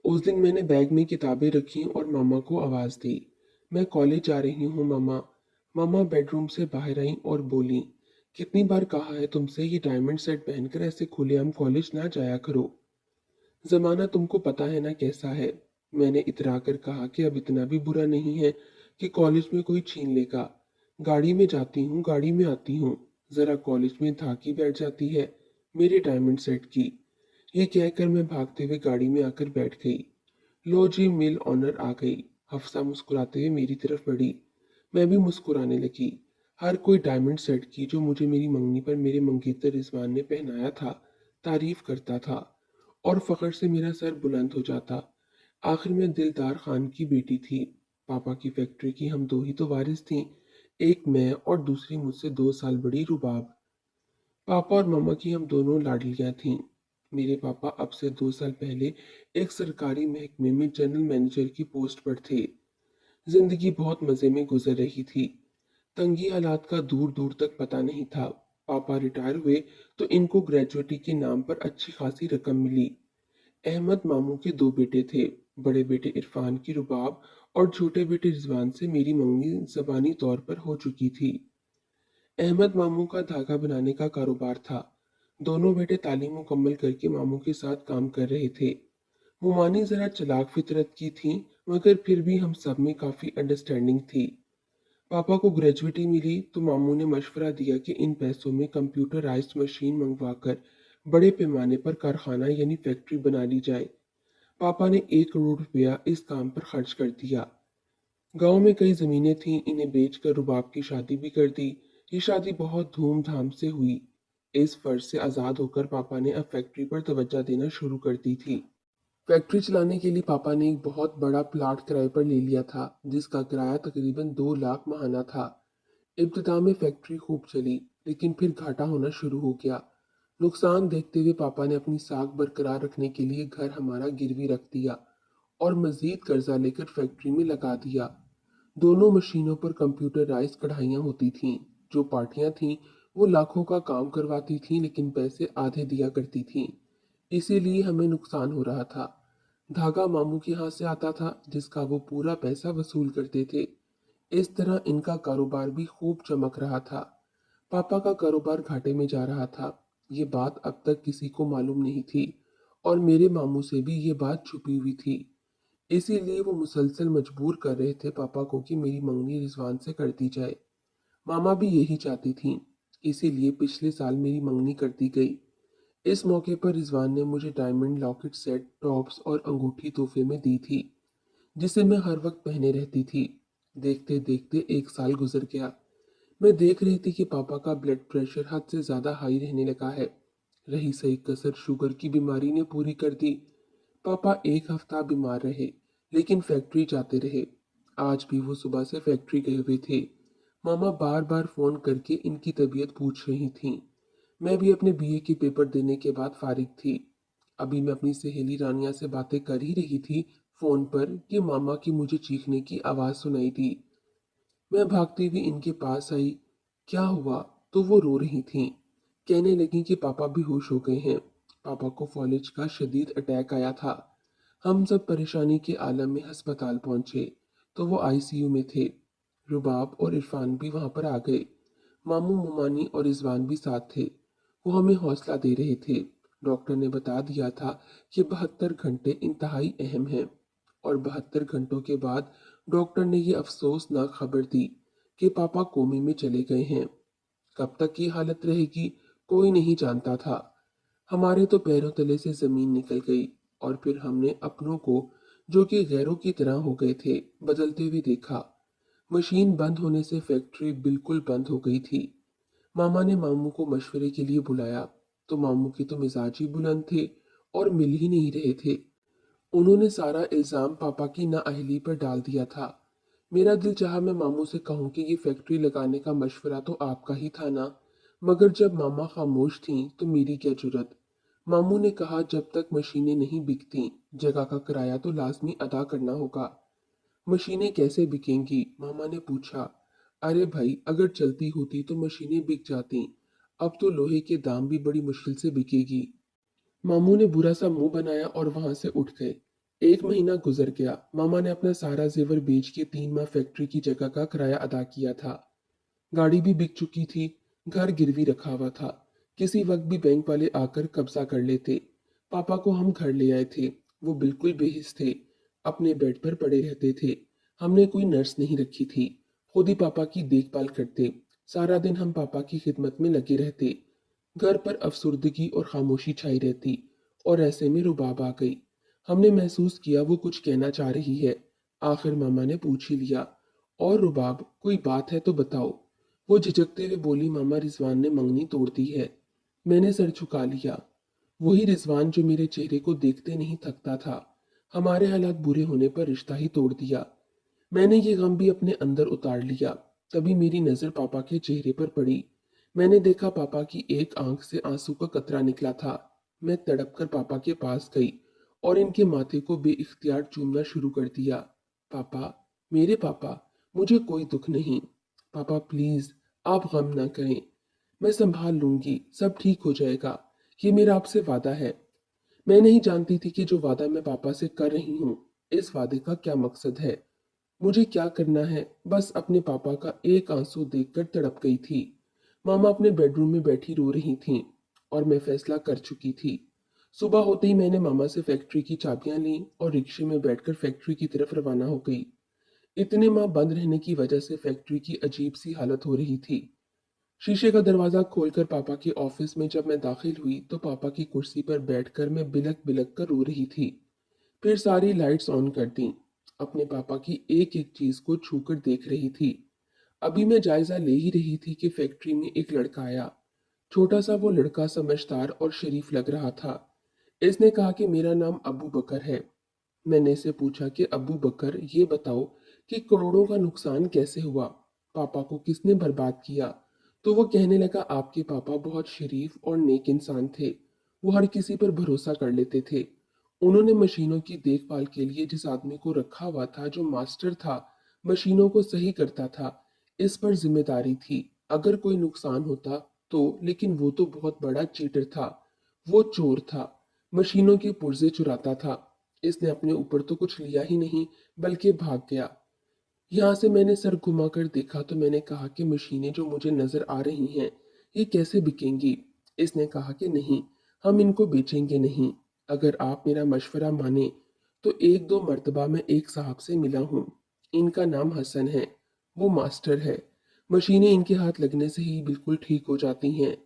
उस दिन मैंने बैग में किताबें रखी और मामा को आवाज दी। मैं कॉलेज जा रही हूँ मामा। मामा बेडरूम से बाहर आई और बोली, कितनी बार कहा है तुमसे ये डायमंड सेट पहनकर ऐसे खुलेआम कॉलेज ना जाया करो। जमाना तुमको पता है ना कैसा है। मैंने इतरा कर कहा कि अब इतना भी बुरा नहीं है कि कॉलेज में कोई छीन लेगा। गाड़ी में जाती हूँ, गाड़ी में आती हूँ। जरा कॉलेज में धाकी बैठ जाती है मेरे डायमंड सेट की। ये कहकर मैं भागते हुए गाड़ी में आकर बैठ गई। लो जी, मिल ऑनर आ गई। हफ्सा मुस्कुराते हुए मेरी तरफ बढ़ी। मैं भी मुस्कुराने लगी। हर कोई डायमंड सेट की जो मुझे मेरी मंगनी पर मेरे मंगेतर रिजवान ने पहनाया था तारीफ करता था और फख्र से मेरा सर बुलंद हो जाता। आखिर में दिलदार खान की बेटी थी। पापा की फैक्ट्री की हम दो ही तो वारिस थीं, एक मैं और दूसरी मुझसे 2 साल बड़ी रुबाब। पापा और मामा की हम दोनों लाडलियां थीं। मेरे पापा अब से 2 साल पहले एक सरकारी महकमे में जनरल मैनेजर की पोस्ट पर थे। जिंदगी बहुत मजे में गुजर रही थी। तंगी हालात का दूर दूर तक पता नहीं था। पापा रिटायर हुए तो इनको ग्रेजुएटी के नाम पर अच्छी खासी रकम मिली। अहमद मामू के दो बेटे थे। बड़े बेटे इरफान की रुबाब और छोटे बेटे रिजवान से मेरी मंगनी जबानी तौर पर हो चुकी थी। अहमद मामू का धागा बनाने का कारोबार था। दोनों बेटे तालीम मुकम्मल करके मामू के साथ काम कर रहे थे। मुमानी जरा चालाक फितरत की थी, मगर फिर भी हम सब में काफी अंडरस्टैंडिंग थी। पापा को ग्रेजुएटी मिली तो मामू ने मशवरा दिया कि इन पैसों में कंप्यूटराइज्ड मशीन मंगवाकर बड़े पैमाने पर कारखाना यानी फैक्ट्री बना ली जाए। पापा ने 1 करोड़ रुपया इस काम पर खर्च कर दिया। गांव में कई जमीनें थीं, इन्हें बेचकर रुबाब की शादी भी कर दी। ये शादी बहुत धूमधाम से हुई। इस फर्ज से आज़ाद होकर पापा ने अब फैक्ट्री पर तवज्जो देना शुरू कर दी थी। फैक्ट्री चलाने के लिए पापा ने एक बहुत बड़ा प्लाट किराए पर ले लिया था, जिसका किराया तकरीबन 2 लाख महाना था। इब्तिदा में फैक्ट्री खूब चली, लेकिन फिर घाटा होना शुरू हो गया। नुकसान देखते हुए पापा ने अपनी साख बरकरार रखने के लिए घर हमारा गिरवी रख दिया और मजीद कर्जा लेकर फैक्ट्री में लगा दिया। दोनों मशीनों पर कंप्यूटराइज्ड कढ़ाइयाँ होती थीं। जो पार्टियां थीं वो लाखों का काम करवाती थीं, लेकिन पैसे आधे दिया करती थीं। इसीलिए हमें नुकसान हो रहा था। धागा मामू के हाथ से आता था, जिसका वो पूरा पैसा वसूल करते थे। इस तरह इनका कारोबार भी खूब चमक रहा था। पापा का कारोबार घाटे में जा रहा था। ये बात अब तक किसी को मालूम नहीं थी और मेरे मामू से भी ये बात छुपी हुई थी। इसीलिए वो मुसलसल मजबूर कर रहे थे पापा को कि मेरी मंगनी रिजवान से कर दी जाए। मामा भी यही चाहती थी। इसीलिए पिछले साल मेरी मंगनी कर दी गई। इस मौके पर रिजवान ने मुझे डायमंड लॉकेट सेट, टॉप्स और अंगूठी तोहफे में दी थी, जिसे मैं हर वक्त पहने रहती थी। देखते देखते 1 साल गुजर गया। मैं देख रही थी कि पापा का ब्लड प्रेशर हद से ज्यादा हाई रहने लगा है। रही सही कसर शुगर की बीमारी ने पूरी कर दी। पापा 1 हफ्ता बीमार रहे, लेकिन फैक्ट्री जाते रहे। आज भी वो सुबह से फैक्ट्री गए हुए थे। मामा बार बार फोन करके इनकी तबीयत पूछ रही थी। मैं भी अपने बीए के पेपर देने के बाद फारिग थी। अभी मैं अपनी सहेली रानिया से बातें कर ही रही थी फोन पर कि मामा की मुझे चीखने की आवाज सुनाई दी। मैं भागती हुई इनके पास आई। क्या हुआ? तो वो रो रही थीं। कहने लगी कि पापा भी होश हो गए हैं। पापा को फॉलेज का शदीद अटैक आया था। हम सब परेशानी के आलम में अस्पताल पहुंचे तो वो आईसीयू में थे। रुबाब और इरफान भी वहां पर आ गए। मामू, मुमानी और रिजवान भी साथ थे। वो हमें हौसला दे रहे थे। डॉक्टर ने बता दिया था कि 72 घंटे इंतहाई अहम हैं और 72 घंटों के बाद डॉक्टर ने ये अफसोसनाक खबर दी कि पापा कोमे में चले गए हैं। कब तक ये हालत रहेगी कोई नहीं जानता था। हमारे तो पैरों तले से जमीन निकल गई और फिर हमने अपनों को, जो कि गैरों की तरह हो गए थे, बदलते हुए देखा। मशीन बंद होने से फैक्ट्री बिल्कुल बंद हो गई थी। मामा ने मामू को मशवरे के लिए बुलाया तो मामू के तो मिजाज ही बुलंद थे और मिल ही नहीं रहे थे। उन्होंने सारा इल्जाम पापा की नाअहली पर डाल दिया था। मेरा दिल चाहा मैं मामू से कहूं कि ये फैक्ट्री लगाने का मशवरा तो आपका ही था ना, मगर जब मामा खामोश थीं तो मेरी क्या जुर्रत। मामू ने कहा, जब तक मशीनें नहीं बिकती जगह का किराया तो लाजमी अदा करना होगा। मशीनें कैसे बिकेंगी? मामा ने पूछा। अरे भाई, अगर चलती होती तो मशीनें बिक जाती। अब तो लोहे के दाम भी बड़ी मुश्किल से बिकेगी। मामू ने बुरा सा मुंह बनाया और वहां से उठ गए। एक महीना गुजर गया। मामा ने अपना सारा जेवर बेच के 3 माह फैक्ट्री की जगह का किराया अदा किया था। गाड़ी भी बिक चुकी थी। घर गिरवी रखा हुआ था। किसी वक्त भी बैंक वाले आकर कब्जा कर लेते। पापा को हम घर ले आए थे। वो बिल्कुल बेहिस थे। अपने बेड पर पड़े रहते थे। हमने कोई नर्स नहीं रखी थी। खुद ही पापा की देखभाल करते। सारा दिन हम पापा की खिदमत में लगे रहते। घर पर अफसुर्दगी और खामोशी छाई रहती। और ऐसे में रुबाब आ गई। हमने महसूस किया वो कुछ कहना चाह रही है। आखिर मामा ने पूछ ही लिया, और रुबाब, कोई बात है तो बताओ। वो झिझकते हुए बोली, मामा रिजवान ने मंगनी तोड़ दी है। मैंने सर झुका लिया। वही रिजवान जो मेरे चेहरे को देखते नहीं थकता था, हमारे हालात बुरे होने पर रिश्ता ही तोड़ दिया। मैंने ये गम भी अपने अंदर उतार लिया। तभी मेरी नजर पापा के चेहरे पर पड़ी। मैंने देखा पापा की एक आंख से आंसू का कतरा निकला था। मैं तड़प कर पापा के पास गई और इनके माथे को बेइख्तियार चूमना शुरू कर दिया। पापा, मेरे पापा, मुझे कोई दुख नहीं। पापा प्लीज, आप गम ना करें। मैं संभाल लूंगी, सब ठीक हो जाएगा। ये मेरा आपसे वादा है। मैं नहीं जानती थी कि जो वादा मैं पापा से कर रही हूँ, इस वादे का क्या मकसद है। मुझे क्या करना है, बस अपने पापा का एक आंसू देखकर तड़प गई थी। मामा अपने बेडरूम में बैठी रो रही थीं और मैं फैसला कर चुकी थी। सुबह होते ही मैंने मामा से फैक्ट्री की चाबियां ली और रिक्शे में बैठकर फैक्ट्री की तरफ रवाना हो गई। इतने माह बंद रहने की वजह से फैक्ट्री की अजीब सी हालत हो रही थी। शीशे का दरवाजा खोलकर पापा के ऑफिस में जब मैं दाखिल हुई तो पापा की कुर्सी पर बैठकर मैं बिलक बिलक कर रो रही थी। फिर सारी लाइट्स ऑन कर दी। अपने पापा की एक एक चीज को छूकर देख रही थी। अभी मैं जायजा ले ही रही थी कि फैक्ट्री में एक लड़का आया। छोटा सा वो लड़का समझदार और शरीफ लग रहा था। इसने कहा कि मेरा नाम अबू बकर है। मैंने इसे पूछा कि अबू बकर, ये बताओ कि करोड़ों का नुकसान कैसे हुआ, पापा को किसने बर्बाद किया। तो वो कहने लगा, आपके पापा बहुत शरीफ और नेक इंसान थे। वो हर किसी पर भरोसा कर लेते थे। उन्होंने मशीनों की देखभाल के लिए जिस आदमी को रखा हुआ था, जो मास्टर था, मशीनों को सही करता था, इस पर जिम्मेदारी थी। अगर कोई नुकसान होता तो, लेकिन वो तो बहुत बड़ा चीटर था। वो चोर था। मशीनों के पुर्जे चुराता था। इसने अपने ऊपर तो कुछ लिया ही नहीं, बल्कि भाग गया। यहाँ से मैंने सर घुमाकर देखा तो मैंने कहा कि मशीनें जो मुझे नजर आ रही हैं, ये कैसे बिकेंगी। इसने कहा कि नहीं, हम इनको बेचेंगे नहीं। अगर आप मेरा मशवरा माने तो एक दो मर्तबा मैं एक साहब से मिला हूँ। इनका नाम हसन है। वो मास्टर है। मशीनें इनके हाथ लगने से ही बिल्कुल ठीक हो जाती हैं।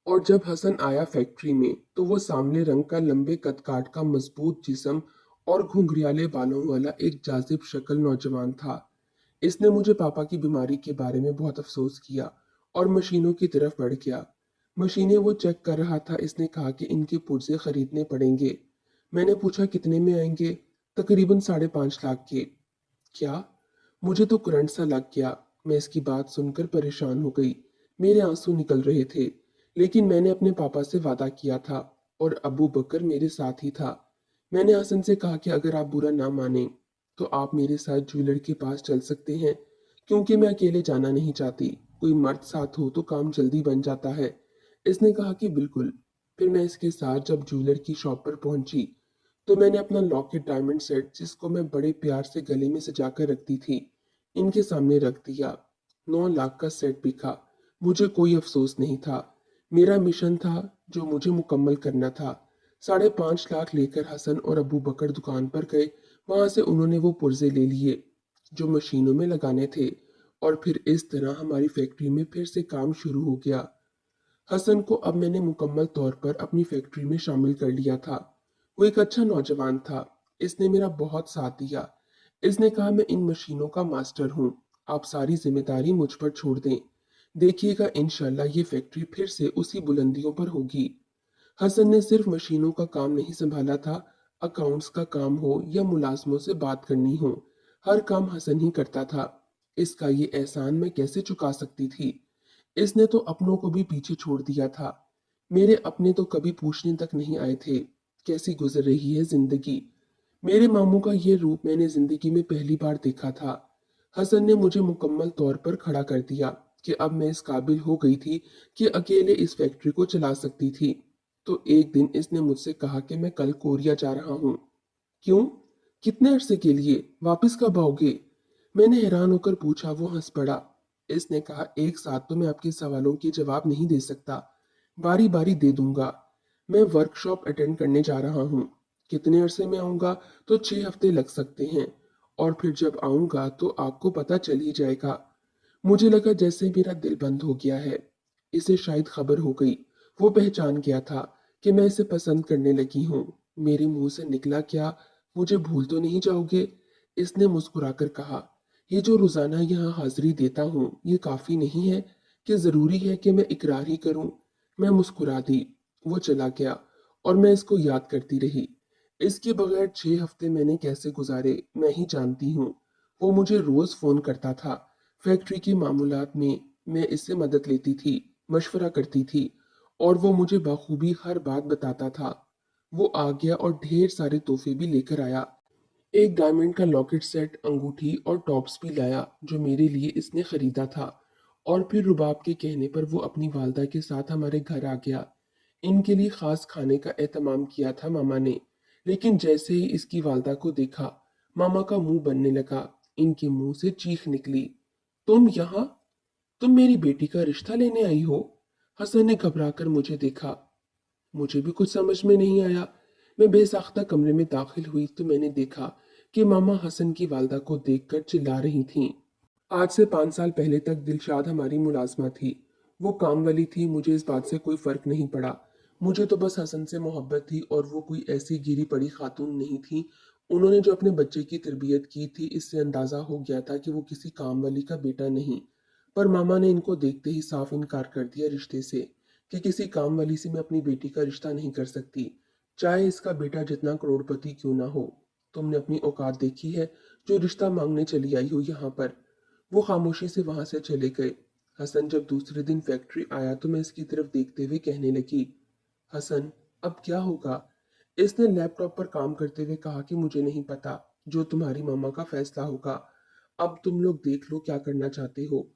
और जब हसन आया फैक्ट्री में तो वो सांवले रंग का, लंबे कद काट का, मजबूत जिस्म और घुंघरियाले बालों वाला एक जाजिब शक्ल नौजवान था। इसने मुझे पापा की बीमारी के बारे में बहुत अफसोस किया और मशीनों की तरफ बढ़ गया। मशीनें वो चेक कर रहा था। इसने कहा कि इनके पुर्जे खरीदने पड़ेंगे। मैंने पूछा, कितने में आएंगे। तकरीबन 5.5 लाख के। क्या? मुझे तो करंट सा लग गया। मैं इसकी बात सुनकर परेशान हो गई। मेरे आंसू निकल रहे थे। लेकिन मैंने अपने पापा से वादा किया था और अबू बकर मेरे साथ ही था। मैंने हसन से कहा कि अगर आप बुरा ना माने तो आप मेरे साथ ज्वेलर के पास चल सकते हैं, क्योंकि मैं अकेले जाना नहीं चाहती। कोई मर्द साथ हो तो काम जल्दी बन जाता है। इसने कहा कि बिल्कुल। फिर मैं इसके साथ जब ज्वेलर की शॉप पर पहुंची तो मैंने अपना लॉकेट डायमंड सेट, जिसको मैं बड़े प्यार से गले में सजा कर रखती थी, इनके सामने रख दिया। 9 लाख का सेट बिका। मुझे कोई अफसोस नहीं था। मेरा मिशन था जो मुझे मुकम्मल करना था। 5.5 लाख लेकर हसन और अबू बकर दुकान पर गए। वहां से उन्होंने वो पुर्जे ले लिए जो मशीनों में लगाने थे। और फिर इस तरह हमारी फैक्ट्री में फिर से काम शुरू हो गया। हसन को अब मैंने मुकम्मल तौर पर अपनी फैक्ट्री में शामिल कर लिया था। वो एक अच्छा नौजवान था। इसने मेरा बहुत साथ दिया। इसने कहा, मैं इन मशीनों का मास्टर हूँ। आप सारी जिम्मेदारी मुझ पर छोड़ दें। देखिएगा, इंशाल्लाह ये फैक्ट्री फिर से उसी बुलंदियों पर होगी। हसन ने सिर्फ मशीनों का काम नहीं संभाला था। अकाउंट्स का काम हो या मुलाजमों से बात करनी हो, हर काम हसन ही करता था। इसका ये एहसान मैं कैसे चुका सकती थी। इसने तो अपनों को भी पीछे छोड़ दिया था। मेरे अपने तो कभी पूछने तक नहीं आए थे कैसी गुजर रही है जिंदगी। मेरे मामू का ये रूप मैंने जिंदगी में पहली बार देखा था। हसन ने मुझे मुकम्मल तौर पर खड़ा कर दिया कि अब मैं इस काबिल हो गई थी कि अकेले इस फैक्ट्री को चला सकती थी। तो एक दिन इसने मुझसे कहा कि मैं कल कोरिया जा रहा हूँ। क्यों? कितने अरसे के लिए? वापस कब आओगे? मैंने हैरान होकर पूछा। वो हंस पड़ा। इसने कहा, एक साथ तो मैं आपके सवालों के जवाब नहीं दे सकता, बारी बारी दे दूंगा। मैं वर्कशॉप अटेंड करने जा रहा हूँ। कितने अरसे में आऊंगा? तो 6 हफ्ते लग सकते हैं। और फिर जब आऊंगा तो आपको पता चल ही जाएगा। मुझे लगा जैसे मेरा दिल बंद हो गया है। इसे शायद खबर हो गई। वो पहचान गया था कि मैं इसे पसंद करने लगी हूँ। मेरे मुंह से निकला क्या, मुझे भूल तो नहीं जाओगे? इसने मुस्कुराकर कहा, ये जो रोजाना यहाँ हाजिरी देता हूँ ये काफी नहीं है कि जरूरी है कि मैं इकरार ही करूँ? मैं मुस्कुरा दी। वो चला गया और मैं इसको याद करती रही। इसके बगैर 6 हफ्ते मैंने कैसे गुजारे मैं ही जानती हूँ। वो मुझे रोज फोन करता था। फैक्ट्री के मामूलात में मैं इससे मदद लेती थी, मशवरा करती थी, और वो मुझे बखूबी हर बात बताता था। वो आ गया और ढेर सारे तोहफे भी लेकर आया। एक डायमंड का लॉकेट सेट, अंगूठी और टॉप्स भी लाया जो मेरे लिए इसने खरीदा था। और फिर रुबाब के कहने पर वो अपनी वालदा के साथ हमारे घर आ गया। इनके लिए खास खाने का एहतमाम किया था मामा ने। लेकिन जैसे ही इसकी वालदा को देखा, मामा का मुंह बनने लगा। इनके मुंह से चीख निकली, तुम यहाँ? तुम मेरी बेटी का रिश्ता लेने आई हो? हसन ने घबराकर मुझे देखा। मुझे भी कुछ समझ में नहीं आया। मैं बेसाख्ता कमरे में दाखिल हुई तो मैंने देखा कि मामा हसन की वालदा को देखकर चिल्ला रही थीं। आज से 5 साल पहले तक दिलशाद हमारी मुलाजमा थी। वो काम वाली थी, मुझे इस बात से कोई फर्क नहीं पड़ा। मुझे तो बस हसन से मोहब्बत थी, और वो कोई ऐसी गिरी पड़ी खातून नहीं थी। उन्होंने जो अपने बच्चे की तरबियत की थी, इससे अंदाजा हो गया था कि वो किसी काम वाली का बेटा नहीं। पर मामा ने इनको देखते ही साफ इनकार कर दिया रिश्ते से, कि किसी काम वाली से मैं अपनी बेटी का रिश्ता नहीं कर सकती, चाहे इसका बेटा जितना करोड़पति क्यों ना हो। तुमने अपनी औकात देखी है जो रिश्ता मांगने चली आई हो यहाँ पर? वो खामोशी से वहां से चले गए। हसन जब दूसरे दिन फैक्ट्री आया तो मैं इसकी तरफ देखते हुए कहने लगी, हसन, अब क्या होगा? इसने लैपटॉप पर काम करते हुए कहा कि मुझे नहीं पता, जो तुम्हारी मामा का फैसला होगा। अब तुम लोग देख लो क्या करना चाहते हो।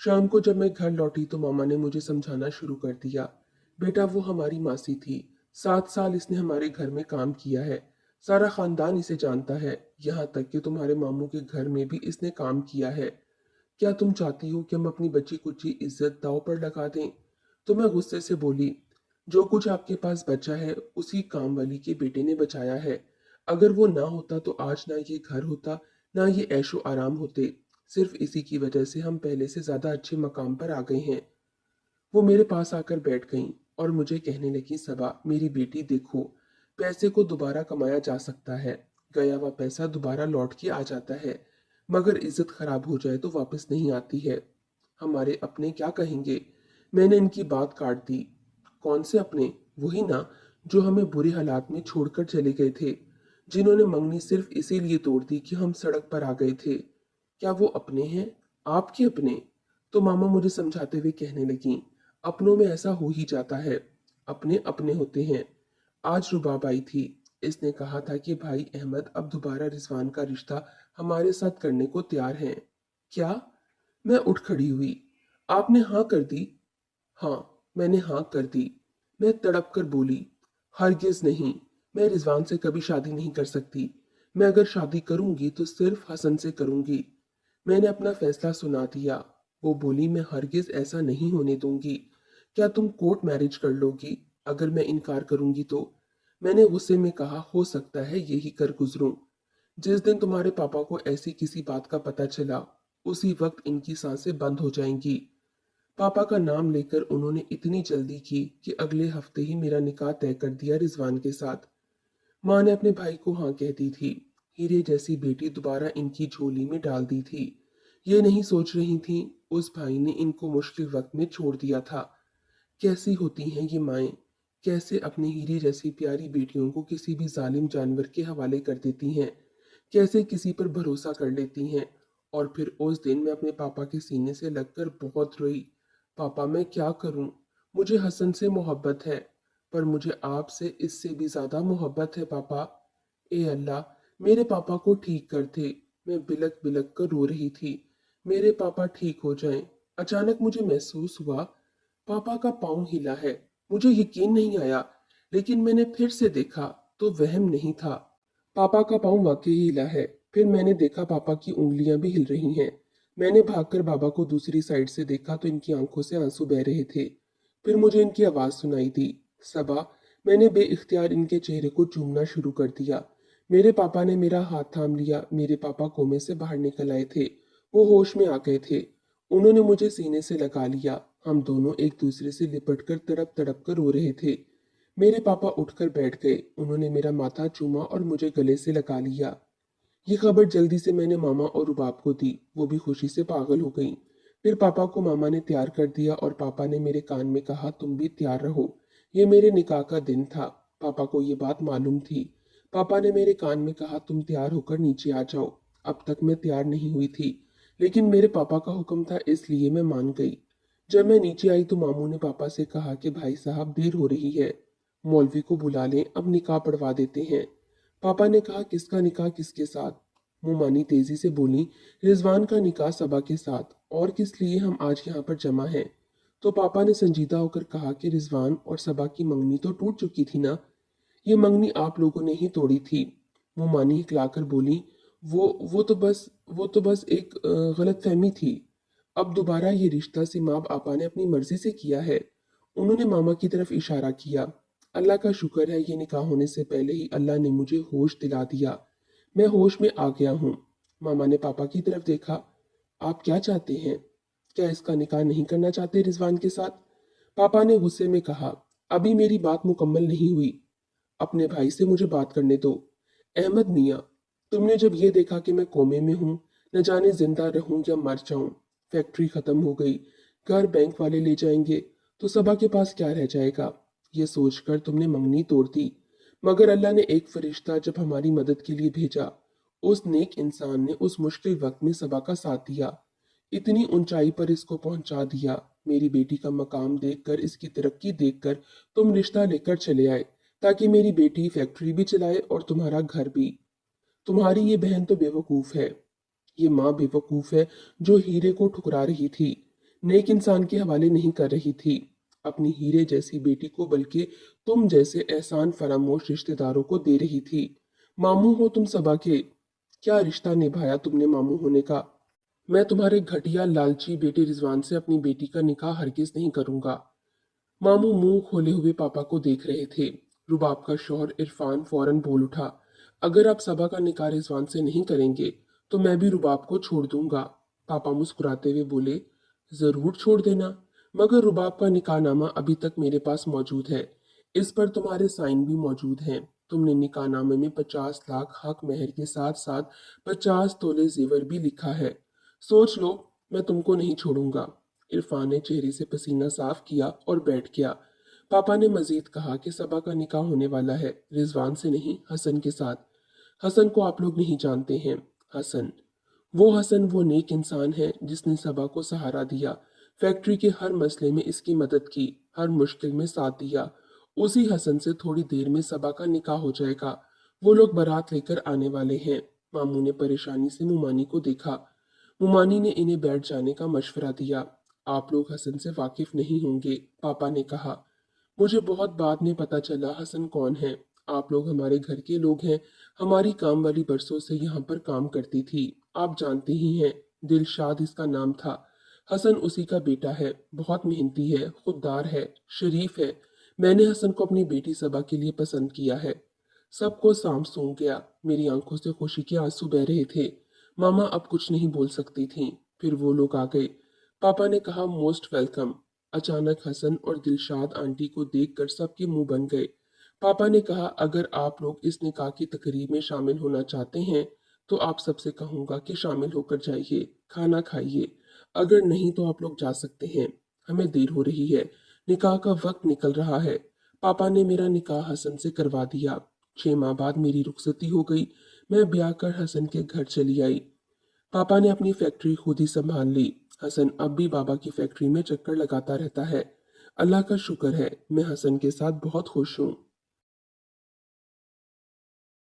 शाम को जब मैं घर लौटी तो मामा ने मुझे समझाना शुरू कर दिया। बेटा, वो हमारी मासी थी। 7 साल इसने हमारे घर में काम किया है। सारा खानदान इसे जानता है। यहाँ तक कि तुम्हारे मामू के घर में भी इसने काम किया है। क्या तुम चाहती हो कि हम अपनी बच्ची कुची इज्जत दांव पर लगा दें? तो मैं गुस्से से बोली, जो कुछ आपके पास बचा है उसी काम वाली के बेटे ने बचाया है। अगर वो ना होता तो आज ना ये घर होता, ना ये ऐशो आराम होते। सिर्फ इसी की वजह से हम पहले से ज्यादा अच्छे मकाम पर आ गए हैं। वो मेरे पास आकर बैठ गईं और मुझे कहने लगी, सबा मेरी बेटी देखो, पैसे को दोबारा कमाया जा सकता है। गया हुआ पैसा दोबारा लौट के आ जाता है, मगर इज्जत खराब हो जाए तो वापस नहीं आती है। हमारे अपने क्या कहेंगे? मैंने इनकी बात काट दी। कौन से अपने? वही ना, जो हमें बुरे हालात में छोड़कर चले गए थे, जिन्होंने मंगनी सिर्फ इसीलिए तोड़ दी कि हम सड़क पर आ गए थे। क्या वो अपने हैं? आपके अपने? तो मामा मुझे समझाते हुए कहने लगी, अपनों में ऐसा हो ही जाता है, अपने अपने होते हैं। आज रुबाब आई थी। इसने कहा था कि भाई अहमद अब दोबारा रिजवान का रिश्ता हमारे साथ करने को तैयार हैं। क्या? मैं उठ खड़ी हुई। आपने हाँ कर दी? हाँ, मैंने हाँ कर दी। मैं तड़प कर बोली, हरगिज नहीं, मैं रिजवान से कभी शादी नहीं कर सकती। मैं अगर शादी करूंगी तो सिर्फ हसन से करूंगी। मैंने अपना फैसला सुना दिया। वो बोली, मैं हरगिज ऐसा नहीं होने दूंगी। क्या तुम कोर्ट मैरिज कर लोगी अगर मैं इनकार करूंगी तो? मैंने गुस्से में कहा, हो सकता है यही कर गुजरूं। जिस दिन तुम्हारे पापा को ऐसी किसी बात का पता चला, उसी वक्त इनकी सांसें बंद हो जाएंगी। पापा का नाम लेकर उन्होंने इतनी जल्दी की कि अगले हफ्ते ही मेरा निकाह तय कर दिया रिजवान के साथ। माँ ने अपने भाई को हाँ कह दी थी। हीरे जैसी बेटी दोबारा इनकी झोली में डाल दी थी। ये नहीं सोच रही थी उस भाई ने इनको मुश्किल वक्त में छोड़ दिया था। कैसी होती हैं ये माएं, कैसे अपनी हीरे जैसी प्यारी बेटियों को किसी भी जालिम जानवर के हवाले कर देती हैं, कैसे किसी पर भरोसा कर लेती हैं। और फिर उस दिन मैं अपने पापा के सीने से लगकर बहुत रोई। पापा, मैं क्या करूं? मुझे हसन से मोहब्बत है, पर मुझे आपसे इससे भी ज्यादा मोहब्बत है पापा। ए अल्लाह, मेरे पापा को ठीक कर दे। मैं बिलक बिलक कर रो रही थी। मेरे पापा ठीक हो जाएं। अचानक मुझे महसूस हुआ पापा का पाँव हिला है। मुझे यकीन नहीं आया, लेकिन मैंने फिर से देखा तो वहम नहीं था। पापा का पाँव वाकई ही हिला है। फिर मैंने देखा पापा की उंगलियां भी हिल रही हैं। मैंने भागकर बाबा को दूसरी साइड से देखा तो इनकी आंखों से आंसू बह रहे थे। फिर मुझे इनकी आवाज सुनाई दी, सबा। मैंने बेइख्तियार इनके चेहरे को चूमना शुरू कर दिया। मेरे पापा ने मेरा हाथ थाम लिया। मेरे पापा कोमे से बाहर निकल आए थे। वो होश में आ गए थे। उन्होंने मुझे सीने से लगा लिया। हम दोनों एक दूसरे से लिपट कर तड़प तड़प कर रो रहे थे। मेरे पापा उठकर बैठ गए। उन्होंने मेरा माथा चूमा और मुझे गले से लगा लिया। ये खबर जल्दी से मैंने मामा और रुबाब को दी। वो भी खुशी से पागल हो गई। फिर पापा को मामा ने तैयार कर दिया और पापा ने मेरे कान में कहा, तुम भी तैयार रहो, ये मेरे निकाह का दिन था। पापा को ये बात मालूम थी। पापा ने मेरे कान में कहा, तुम तैयार होकर नीचे आ जाओ। अब तक मैं तैयार नहीं हुई थी, लेकिन मेरे पापा का हुक्म था इसलिए मैं मान गई। जब मैं नीचे आई तो मामू ने पापा से कहा कि भाई साहब देर हो रही है, मौलवी को बुला लें, अब निकाह पढ़वा देते हैं। पापा ने कहा, किसका निकाह, किसके साथ? मोमानी तेजी से बोली, रिजवान का निकाह सबा के साथ। और किस लिए हम आज यहाँ पर जमा हैं? तो पापा ने संजीदा होकर कहा कि रिजवान और सबा की मंगनी तो टूट चुकी थी ना, ये मंगनी आप लोगों ने ही तोड़ी थी। मोमानी हिकलाकर बोली, वो तो बस एक गलत फहमी थी। अब दोबारा ये रिश्ता सिमाब आपा ने अपनी मर्जी से किया है। उन्होंने मामा की तरफ इशारा किया। अल्लाह का शुक्र है, ये निकाह होने से पहले ही अल्लाह ने मुझे होश दिला दिया। मैं होश में आ गया हूँ। मामा ने पापा की तरफ देखा। आप क्या चाहते हैं? क्या इसका निकाह नहीं करना चाहते रिजवान के साथ? पापा ने गुस्से में कहा, अभी मेरी बात मुकम्मल नहीं हुई। अपने भाई से मुझे बात करने दो। अहमद मियाँ, तुमने जब ये देखा कि मैं कोमे में हूँ, न जाने जिंदा रहूं या मर जाऊं, फैक्ट्री खत्म हो गई, घर बैंक वाले ले जाएंगे, तो सबा के पास क्या रह जाएगा, ये सोचकर तुमने मंगनी तोड़ दी। मगर अल्लाह ने एक फरिश्ता जब हमारी मदद के लिए भेजा, उस नेक इंसान ने उस मुश्किल वक्त में सबा का साथ दिया, इतनी ऊंचाई पर इसको पहुंचा दिया। मेरी बेटी का मकाम देखकर, इसकी तरक्की देखकर तुम रिश्ता लेकर चले आए, ताकि मेरी बेटी फैक्ट्री भी चलाए और तुम्हारा घर भी। तुम्हारी ये बहन तो बेवकूफ है। ये माँ बेवकूफ है जो हीरे को ठुकरा रही थी, नेक इंसान के हवाले नहीं कर रही थी अपनी हीरे जैसी बेटी को, बल्कि तुम जैसे एहसान फरामोश रिश्तेदारों को दे रही थी। मामू हो तुम सबा के। क्या रिश्ता निभाया तुमने मामू होने का। मैं तुम्हारे घटिया लालची बेटे रिजवान से अपनी बेटी का निकाह हरगिज नहीं करूंगा। मामू मुंह खोले हुए पापा को देख रहे थे। रुबाब का शौहर इरफान फौरन बोल उठा, अगर आप सबा का निकाह रिजवान से नहीं करेंगे तो मैं भी रुबाब को छोड़ दूंगा। पापा मुस्कुराते हुए बोले, जरूर छोड़ देना, मगर रुबाब का निकाहनामा अभी तक मेरे पास मौजूद है। इस पर तुम्हारे साइन भी मौजूद हैं। तुमने निकाहनामे में 50 लाख हक मेहर के साथ साथ 50 तोले जेवर भी लिखा है। सोच लो, मैं तुमको नहीं छोड़ूंगा। इरफान ने चेहरे से पसीना साफ किया और बैठ गया। पापा ने मजीद कहा कि सबा का निकाह होने वाला है, रिजवान से नहीं, हसन के साथ। हसन को आप लोग नहीं जानते हैं। हसन वो नेक इंसान है जिसने सबा को सहारा दिया, फैक्ट्री के हर मसले में इसकी मदद की, हर मुश्किल में साथ दिया। उसी हसन से थोड़ी देर में सबा का निकाह हो जाएगा। वो लोग बारात लेकर आने वाले हैं। मामू ने परेशानी से मुमानी को देखा। मुमानी ने इन्हें बैठ जाने का मशवरा दिया। आप लोग हसन से वाकिफ नहीं होंगे, पापा ने कहा। मुझे बहुत बाद में पता चला हसन कौन है। आप लोग हमारे घर के लोग हैं। हमारी काम वाली बरसों से यहाँ पर काम करती थी, आप जानते ही हैं। दिलशाद इसका नाम था। हसन उसी का बेटा है, बहुत मेहनती है, खुददार है, शरीफ है। मैंने हसन को अपनी बेटी सबा के लिए पसंद किया है। सबको सांप सूंघ गया। मेरी आंखों से खुशी के आंसू बह रहे थे। मामा अब कुछ नहीं बोल सकती थीं। फिर वो लोग आ गए। पापा ने कहा, मोस्ट वेलकम। अचानक हसन और दिलशाद आंटी को देखकर सबके मुंह बन गए। पापा ने कहा, अगर आप लोग इस निकाह की तकरीब में शामिल होना चाहते हैं तो आप सबसे कहूंगा कि शामिल होकर जाइए, खाना खाइए। अगर नहीं तो आप लोग जा सकते हैं, हमें देर हो रही है, निकाह का वक्त निकल रहा है। पापा ने मेरा निकाह हसन से करवा दिया। 6 माह बाद मेरी रुखसती हो गई। मैं ब्याह कर हसन के घर चली आई। पापा ने अपनी फैक्ट्री खुद ही संभाल ली। हसन अब भी बाबा की फैक्ट्री में चक्कर लगाता रहता है। अल्लाह का शुक्र है, मैं हसन के साथ बहुत खुश हूँ।